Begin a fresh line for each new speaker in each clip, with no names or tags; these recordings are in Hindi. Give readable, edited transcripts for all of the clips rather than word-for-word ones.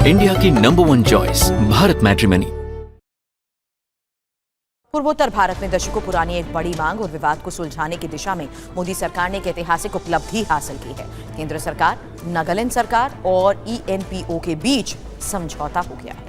इंडिया की #1 चॉइस भारत मैट्रिमनी।
पूर्वोत्तर भारत में दशकों पुरानी एक बड़ी मांग और विवाद को सुलझाने की दिशा में मोदी सरकार ने एक ऐतिहासिक उपलब्धि हासिल की है। केंद्र सरकार, नागालैंड सरकार और ENPO के बीच समझौता हो गया है।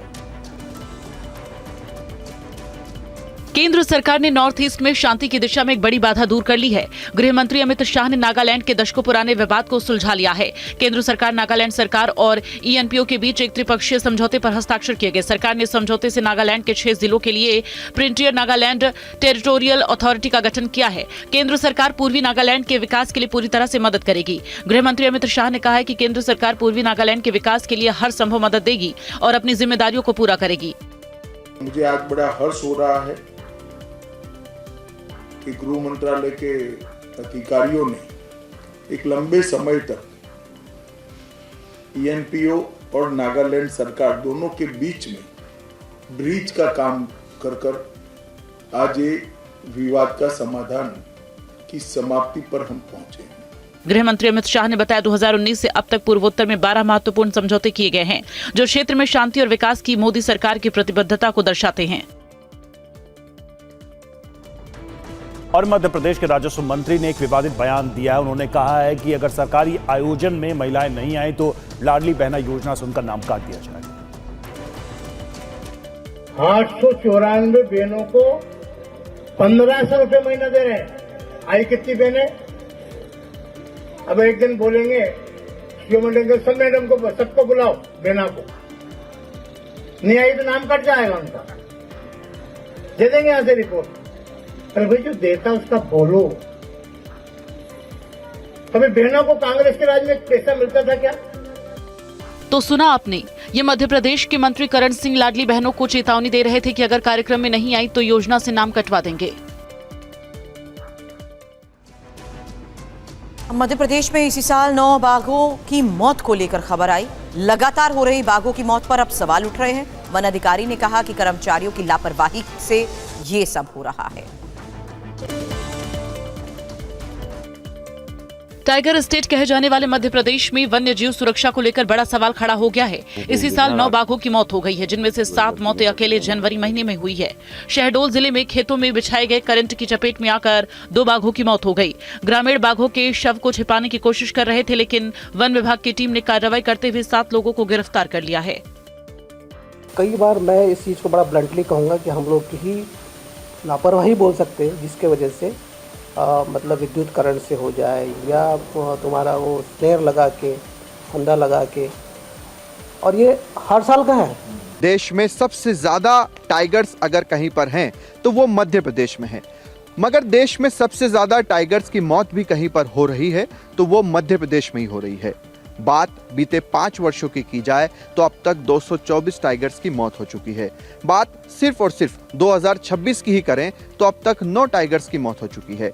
केंद्र सरकार ने नॉर्थ ईस्ट में शांति की दिशा में एक बड़ी बाधा दूर कर ली है। गृह मंत्री अमित शाह ने नागालैंड के दशकों पुराने विवाद को सुलझा लिया है। केंद्र सरकार, नागालैंड सरकार और ENPO के बीच एक त्रिपक्षीय समझौते पर हस्ताक्षर किए गए। सरकार ने समझौते से नागालैंड के 6 जिलों के लिए फ्रंटियर नागालैंड टेरिटोरियल अथॉरिटी का गठन किया है। केंद्र सरकार पूर्वी नागालैंड के विकास के लिए पूरी तरह से मदद करेगी। गृह मंत्री अमित शाह ने कहा है कि केंद्र सरकार पूर्वी नागालैंड के विकास के लिए हर संभव मदद देगी और अपनी जिम्मेदारियों को पूरा करेगी।
मुझे आज बड़ा हर्ष हो रहा है कि गृह मंत्रालय के अधिकारियों ने एक लंबे समय तक ENPO और नागालैंड सरकार दोनों के बीच में ब्रिज का काम कर आज ये विवाद का समाधान की समाप्ति पर हम पहुंचे हैं।
गृह मंत्री अमित शाह ने बताया 2019 से अब तक पूर्वोत्तर में 12 महत्वपूर्ण समझौते किए गए हैं, जो क्षेत्र में शांति और विकास की मोदी सरकार की प्रतिबद्धता को दर्शाते हैं।
और मध्य प्रदेश के राजस्व मंत्री ने एक विवादित बयान दिया है। उन्होंने कहा है कि अगर सरकारी आयोजन में महिलाएं नहीं आई तो लाडली बहना योजना से उनका नाम काट दिया जाएगा।
894 बहनों को 1500 रुपए महीना दे रहे हैं। आई कितनी बहनें? अब एक दिन बोलेंगे सब मैडम को सबको बुलाओ, बहना को नहीं आई तो नाम कट जाएगा उनका। दे देंगे यहां से रिपोर्ट। अरे भाई, जो देता उसका बोलो। कभी बहनों को कांग्रेस के राज में पैसा मिलता था क्या?
तो सुना आपने, ये मध्य प्रदेश के मंत्री करण सिंह लाडली बहनों को चेतावनी दे रहे थे कि अगर कार्यक्रम में नहीं आई तो योजना से नाम कटवा देंगे।
मध्य प्रदेश में इसी साल 9 बाघों की मौत को लेकर खबर आई। लगातार हो रही बाघों की मौत पर अब सवाल उठ रहे हैं। वन अधिकारी ने कहा कि कर्मचारियों की लापरवाही से ये सब हो रहा है।
टाइगर स्टेट कहे जाने वाले मध्य प्रदेश में वन्य जीव सुरक्षा को लेकर बड़ा सवाल खड़ा हो गया है। इसी साल 9 बाघों की मौत हो गई है, जिनमें से 7 मौतें अकेले जनवरी महीने में हुई है। शहडोल जिले में खेतों में बिछाए गए करंट की चपेट में आकर 2 बाघों की मौत हो गई। ग्रामीण बाघों के शव को छिपाने की कोशिश कर रहे थे, लेकिन वन विभाग की टीम ने कार्रवाई करते हुए 7 लोगों को गिरफ्तार कर लिया है।
कई बार मैं इस चीज़ को बड़ा ब्लंटली कहूँगा कि हम लोग की ही लापरवाही बोल सकते हैं, जिसके वजह से मतलब विद्युत करंट से हो जाए या तुम्हारा वो स्नेयर लगा के, फंदा लगा के, और ये हर साल का है।
देश में सबसे ज़्यादा टाइगर्स अगर कहीं पर हैं तो वो मध्य प्रदेश में है, मगर देश में सबसे ज़्यादा टाइगर्स की मौत भी कहीं पर हो रही है तो वो मध्य प्रदेश में ही हो रही है। बात बीते 5 वर्षों की जाए तो अब तक 224 टाइगर्स की मौत हो चुकी है। बात सिर्फ और सिर्फ 2026 की ही करें तो अब तक 9 टाइगर्स की मौत हो चुकी है।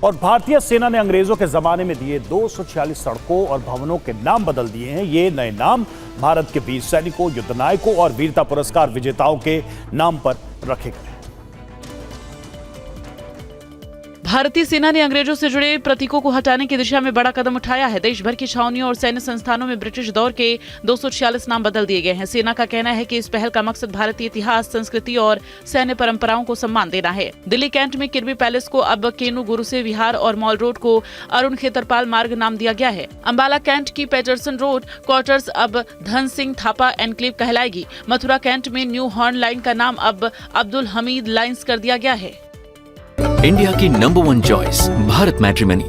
और भारतीय सेना ने अंग्रेजों के जमाने में दिए 246 सड़कों और भवनों के नाम बदल दिए हैं। ये नए नाम भारत के वीर सैनिकों, युद्ध नायकों और वीरता पुरस्कार विजेताओं के नाम पर रखे गए।
भारतीय सेना ने अंग्रेजों से जुड़े प्रतीकों को हटाने की दिशा में बड़ा कदम उठाया है। देश भर की छावनियों और सैन्य संस्थानों में ब्रिटिश दौर के 246 नाम बदल दिए गए हैं। सेना का कहना है कि इस पहल का मकसद भारतीय इतिहास, संस्कृति और सैन्य परंपराओं को सम्मान देना है। दिल्ली कैंट में किर्बी पैलेस को अब केनू गुरुसे विहार और मॉल रोड को अरुण खेतरपाल मार्ग नाम दिया गया है। अंबाला कैंट की पैटरसन रोड क्वार्टर्स अब धन सिंह थापा एनक्लेव कहलाएगी। मथुरा कैंट में न्यू हॉर्न लाइन का नाम अब अब्दुल हमीद लाइन्स कर दिया गया है।
इंडिया की #1 चॉइस भारत मैट्रिमनी।